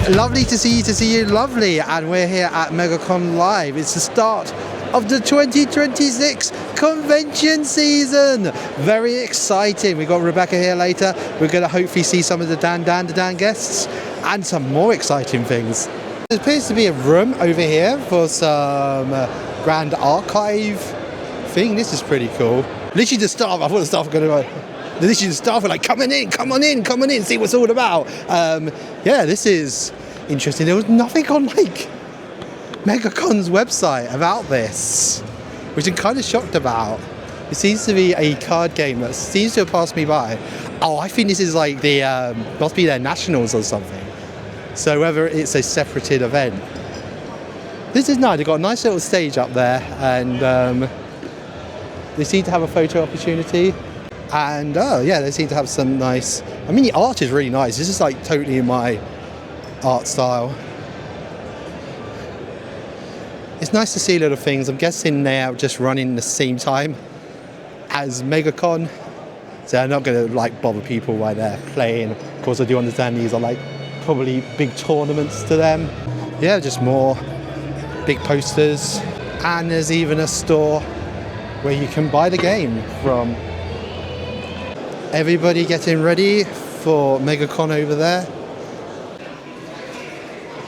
Lovely to see you, lovely. And we're here at MegaCon Live. It's the start of the 2026 convention season. Very exciting. We've got Rebecca here later. We're going to hopefully see some of the Dandadan guests and some more exciting things. There appears to be a room over here for some grand archive thing. This is pretty cool. Literally the staff, I thought the staff were going to literally the staff were like, come on in, see what's all about. Yeah, this is interesting. There was nothing on like Megacon's website about this, which I'm kind of shocked about. It seems to be a card game that seems to have passed me by. Oh, I think this is like the, must be their nationals or something. So whether it's a separated event. This is nice, they've got a nice little stage up there, and they seem to have a photo opportunity. And oh yeah, they seem to have some nice, I mean the art is really nice. This is like totally in my art style. It's nice to see little things. I'm guessing they're just running the same time as MegaCon, so I'm not going to like bother people while they're playing. Of course I do understand these are like probably big tournaments to them. Yeah, just more big posters, and there's even a store where you can buy the game from. Everybody getting ready for MegaCon over there.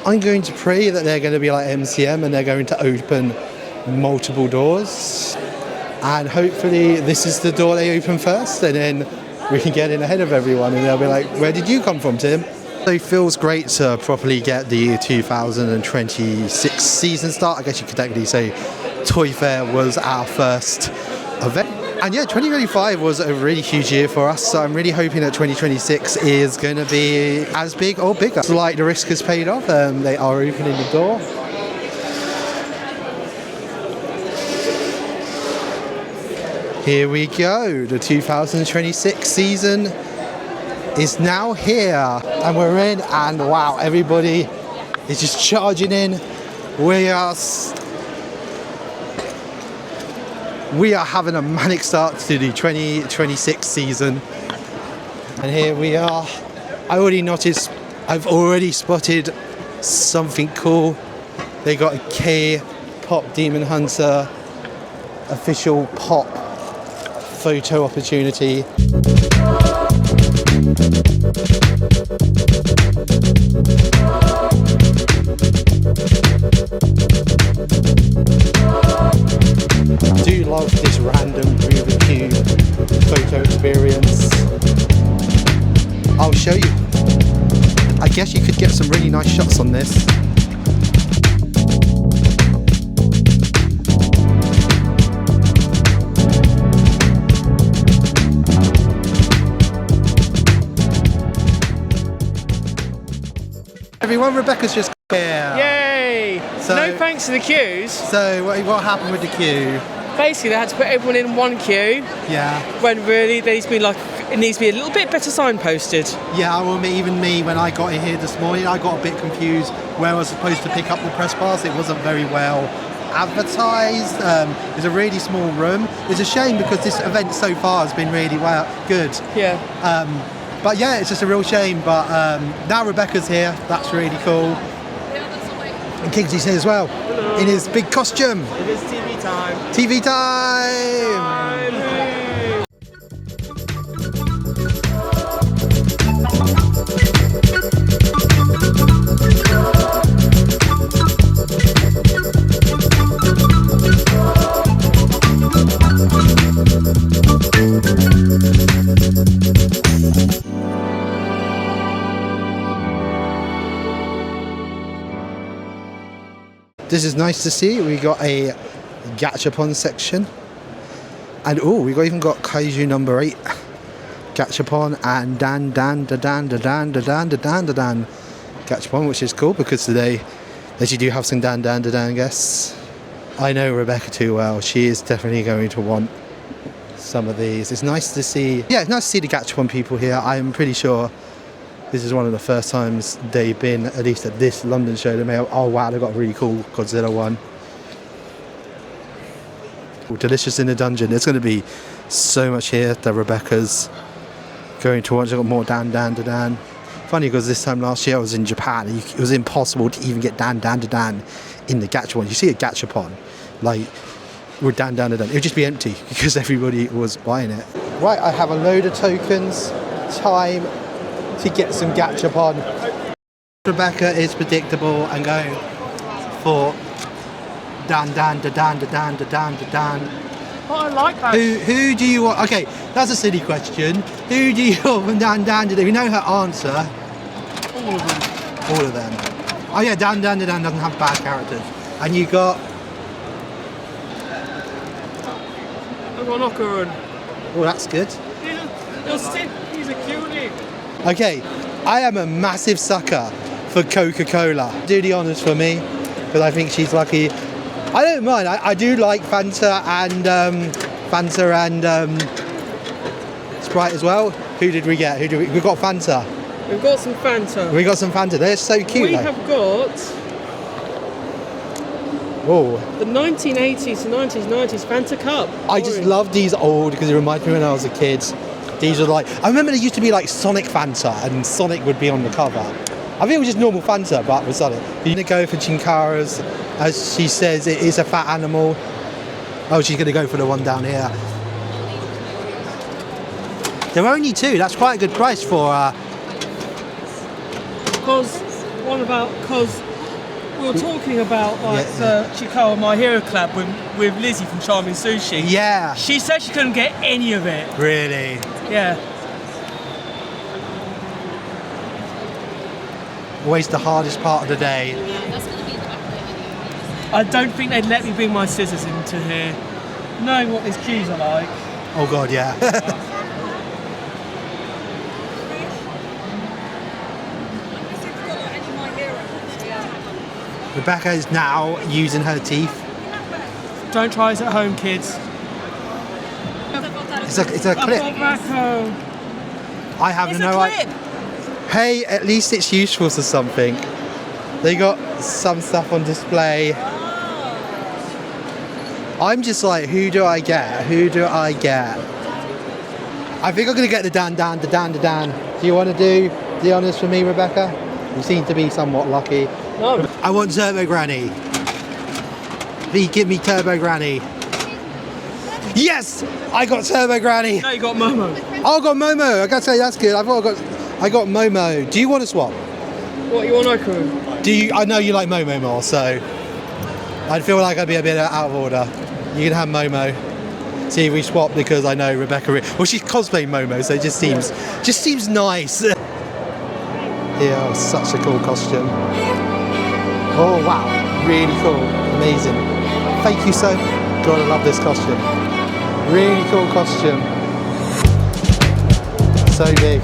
I'm going to pray that they're going to be like MCM and they're going to open multiple doors. And hopefully this is the door they open first, and then we can get in ahead of everyone and they'll be like, where did you come from, Tim? So it feels great to properly get the 2026 season start. I guess you could technically say Toy Fair was our first event. And yeah, 2025 was a really huge year for us, so I'm really hoping that 2026 is going to be as big or bigger. It's like the risk has paid off. They are opening the door. Here we go. The 2026 season is now here, and we're in, and wow, everybody is just charging in. We are having a manic start to the 2026 season, and here we are. I've already spotted something cool. They got a K-pop Demon Hunter official pop photo opportunity. I do love this random Rubik's Cube photo experience. I'll show you. I guess you could get some really nice shots on this. Everyone, Rebecca's just here. Yay! So, no thanks to the queues. So what happened with the queue? Basically, they had to put everyone in one queue. Yeah. When really it needs to be a little bit better signposted. Yeah, well, even me, when I got in here this morning, I got a bit confused where I was supposed to pick up the press pass. It wasn't very well advertised. It's a really small room. It's a shame because this event so far has been really good. Yeah. But yeah, it's just a real shame. But now Rebecca's here. That's really cool. And Kingsley's here as well. Hello. In his big costume. It is TV time. TV time! This is nice to see. We got a Gashapon section, and oh, we even got Kaiju number 8, Gashapon and Dandadan Gashapon, which is cool because today they actually do have some Dandadan guests. I know Rebecca too well. She is definitely going to want some of these. It's nice to see. Yeah, it's nice to see the Gashapon people here. I'm pretty sure this is one of the first times they've been, at least at this London show. They may have, oh wow, they've got a really cool Godzilla one. Delicious in the dungeon. There's going to be so much here that Rebecca's going to watch. I've got more Dandadan Funny because this time last year I was in Japan and it was impossible to even get Dandadan in the Gashapon. You see a Gashapon, like with Dandadan, it would just be empty because everybody was buying it. Right, I have a load of tokens. Time to get some Gashapon. Rebecca is predictable and going for Dan. Oh, I like that. Who do you want? Okay, that's a silly question. Who do you want from Dan? We know her answer. All of them. All of them. Oh yeah, Dan doesn't have bad characters. And you got... I've got Ocarun. Oh, that's good. He's a cutie. Okay, I am a massive sucker for Coca-Cola. Do the honours for me, because I think she's lucky. I don't mind. I do like Fanta and Sprite as well. Who did we get? We got Fanta. We've got some Fanta. We got some Fanta. They're so cute. We have got the 1980s to 1990s Fanta Cup. I just love these old because it reminds me when I was a kid. These are like, I remember there used to be like Sonic Fanta and Sonic would be on the cover. I think it was just normal Fanta, but with Sonic. You're gonna go for Chinkara's, as she says, it is a fat animal. Oh, she's gonna go for the one down here. There are only two. That's quite a good price for. Because we were talking about like the Chikawa My Hero Club with Lizzie from Charming Sushi. Yeah. She said she couldn't get any of it. Really? Yeah. Always the hardest part of the day. I don't think they'd let me bring my scissors into here, knowing what these queues are like. Oh god, yeah. Rebecca is now using her teeth. Don't try this at home, kids. It's a clip. I have no idea. Hey, at least it's useful for something. They got some stuff on display. I'm just like, who do I get? I think I'm gonna get the Dan. Do you want to do the honours for me, Rebecca? You seem to be somewhat lucky. No. I want Turbo Granny. Please give me Turbo Granny. Yes! I got Turbo Granny. No, you got Momo. Oh, I got Momo. I gotta say that's good. I got Momo. Do you want to swap? What, you want Ocarun? I know you like Momo more, so I'd feel like I'd be a bit out of order. You can have Momo. See if we swap because I know Rebecca. Well, she's cosplaying Momo, so it just seems nice. Yeah, oh, such a cool costume. Oh wow, really cool, amazing. Thank you so. God, I love this costume. Really cool costume. So big.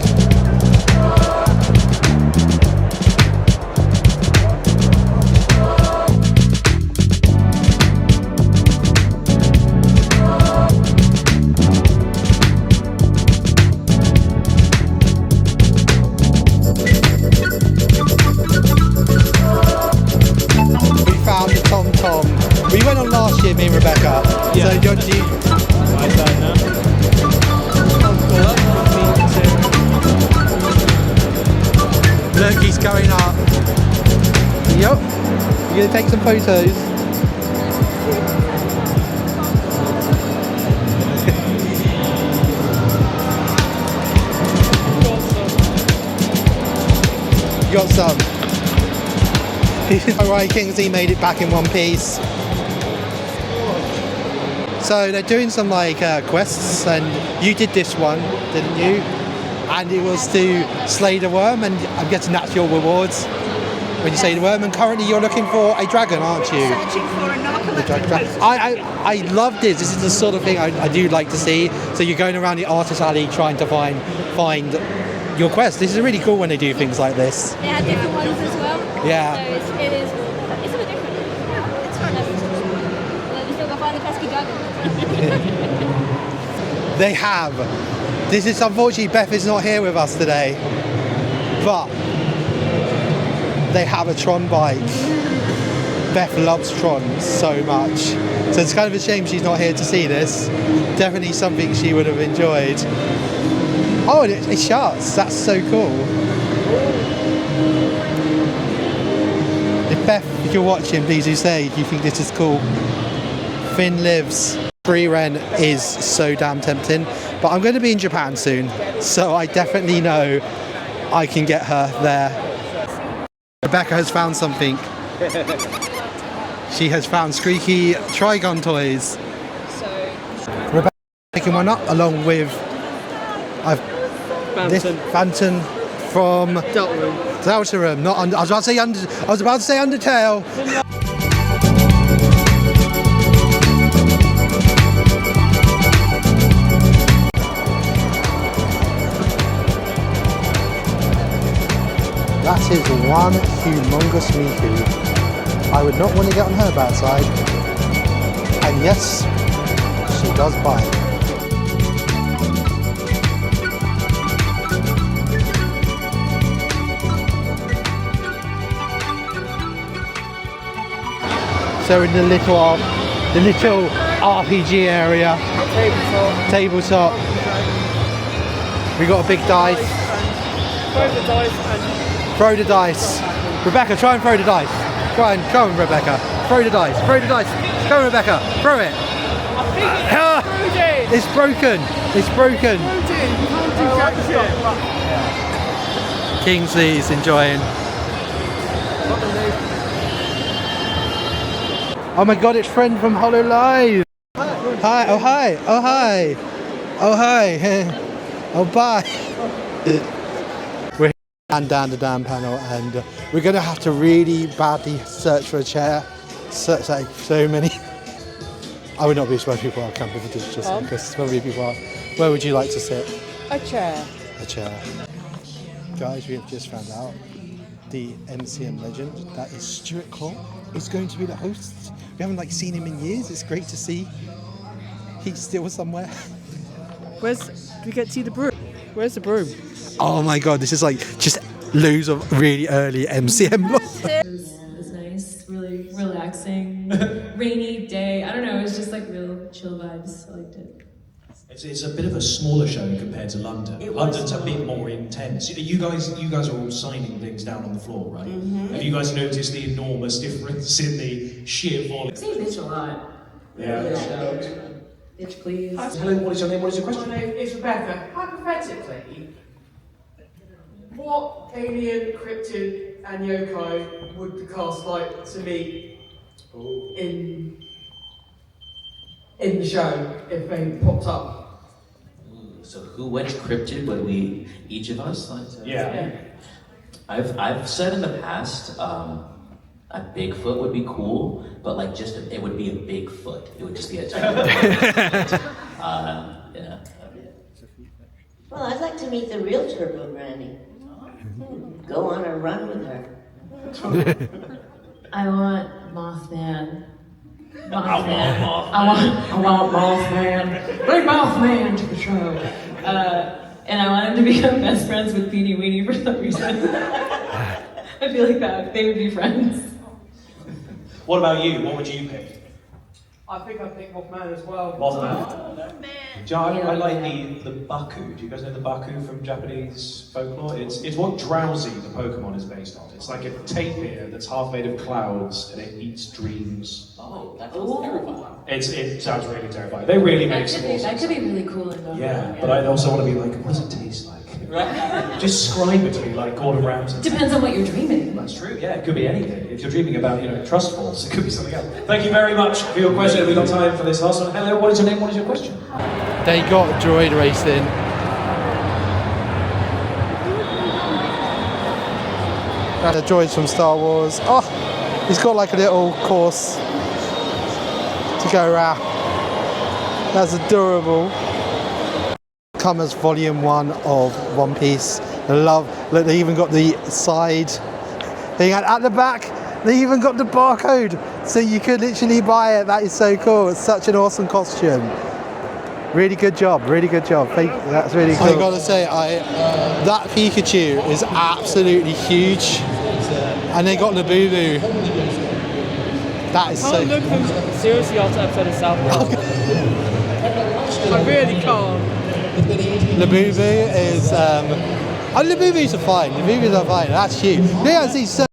We went on last year, me and Rebecca. Yeah. So do you want to do? I don't know. Look, he's going up. Yup. You're going to take some photos. You got some. Alright, Kingsley made it back in one piece. So they're doing some like quests, and you did this one, didn't you? And it was to slay the worm, and I'm guessing that's your rewards when you slay the worm. And currently you're looking for a dragon, aren't you? Searching for a narcoleptic. I love this. This is the sort of thing I do like to see. So you're going around the artist alley trying to find your quest. This is really cool when they do things like this. They had different ones as well. Yeah. So it's a bit different. Yeah, it's fun. They still got find the pesky dragon. They have. This is unfortunately Beth is not here with us today, but they have a Tron bike. Beth loves Tron so much, so it's kind of a shame she's not here to see this. Definitely something she would have enjoyed. Oh, and it shuts. That's so cool. If Beth, if you're watching, please do say you think this is cool. Finn lives. Free rent is so damn tempting, but I'm going to be in Japan soon, so I definitely know I can get her there. Rebecca has found something. She has found squeaky Trigon toys. Rebecca's picking one up along with Phantom from Deltarune. Not I was about to say Undertale. That is one humongous Miku. I would not want to get on her bad side. And yes, she does bite. So in the little RPG area, tabletop. We got a big dice. Throw the dice. Rebecca, try and throw the dice. Come on, Rebecca. Throw the dice. Come on, Rebecca. Throw it. It's broken. Kingsley is enjoying. Oh my god, it's Friend from Hollow Live. Hi. Oh hi. Oh bye. And Dandadan panel, and we're going to have to really badly search for a chair. So many. I would not be surprised people are camping for this just because so many people are. Where would you like to sit? A chair. Guys, we have just found out the MCM legend, that is Stuart Cole, is going to be the host. We haven't seen him in years. It's great to see. He's still somewhere. Do we get to see the broom? Where's the broom? Oh my god, this is just loads of really early MCM. It was nice, really relaxing, rainy day. I don't know, it was just real chill vibes. I liked it. It's a bit of a smaller show compared to London. London's a bit more intense. You guys are all signing things down on the floor, right? Mm-hmm. Have you guys noticed the enormous difference in the sheer volume? I've seen Bitch a lot. Yeah. Bitch, please. Hello, what is your name? What is your question? My name is Rebecca. Hypothetically, what alien, cryptid, and yokai would the cast like to meet in the show if they popped up? So who went cryptid? Would we, each of us? Yeah. I've said in the past, a Bigfoot would be cool, but it would be a Bigfoot. It would just be a tiny yeah. Well, I'd like to meet the real Turbo Granny. Go on a run with her. I want Mothman. I want Mothman. Bring Mothman to the show. And I want him to become best friends with Beanie Weenie for some reason. I feel like they would be friends. What about you? What would you pick? I think I'd pick Mothman as well. Mothman. I like the Baku. Do you guys know the Baku from Japanese folklore? It's what Drowsy, the Pokemon, is based on. It's like a tapir that's half made of clouds and it eats dreams. Oh, that sounds terrifying. It sounds really terrifying. They really make some awesome That could be really cool. Yeah, but I also want to be what does it taste like? Right. Describe it to me like Gordon Ramsay. Depends on what you're dreaming. That's true, yeah, it could be anything. If you're dreaming about, trust falls, it could be something else. Thank you very much for your question. We've got time for this last one. Hello, what is your name? What is your question? They got droid racing. The droids from Star Wars. Oh, he's got a little course to go around. That's adorable. Come as volume 1 of One Piece. Look, they even got the side thing at the back. They even got the barcode, so you could literally buy it. That is so cool. It's such an awesome costume. Really good job. That's really cool. I gotta say, that Pikachu is absolutely huge, and they got Labubu. That is so. Look seriously after episode of South Park. I really can't. Labubu is And the movies are fine. The movies are fine. That's cute. Yeah, see. So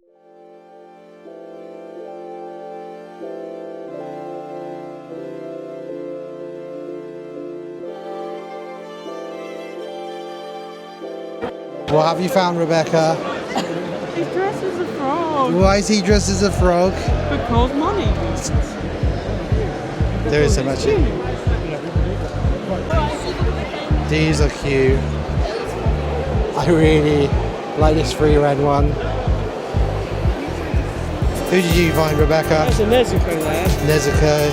what have you found, Rebecca? He's dressed as a frog. Why is he dressed as a frog? Because money. There is so much. These are cute. I really like this 3-red one. Who did you find, Rebecca? That's a Nezuko there. Nezuko.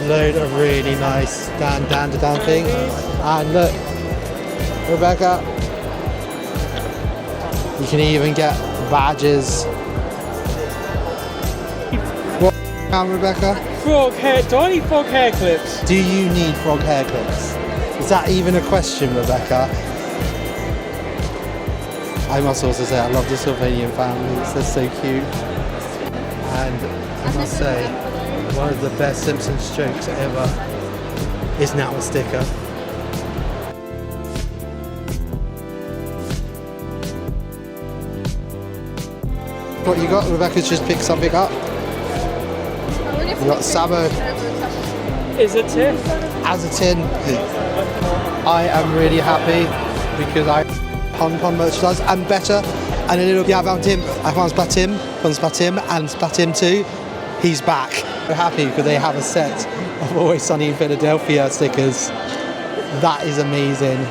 Load of really nice Dandadan things. And look, Rebecca, you can even get badges. What now, Rebecca? Frog hair, do I need frog hair clips? Do you need frog hair clips? Is that even a question, Rebecca? I must also say I love the Sylvanian families, they're so cute. And I must say, one of the best Simpsons jokes ever is now a sticker. What you got? Rebecca's just picked something up. You got Sabo Is it tin? as a tin. I am really happy because I Pon merchandise and better and a little Tim. I found Splatim and Splatim 2. He's back. We're happy because they have a set of Always Sunny in Philadelphia stickers. That is amazing.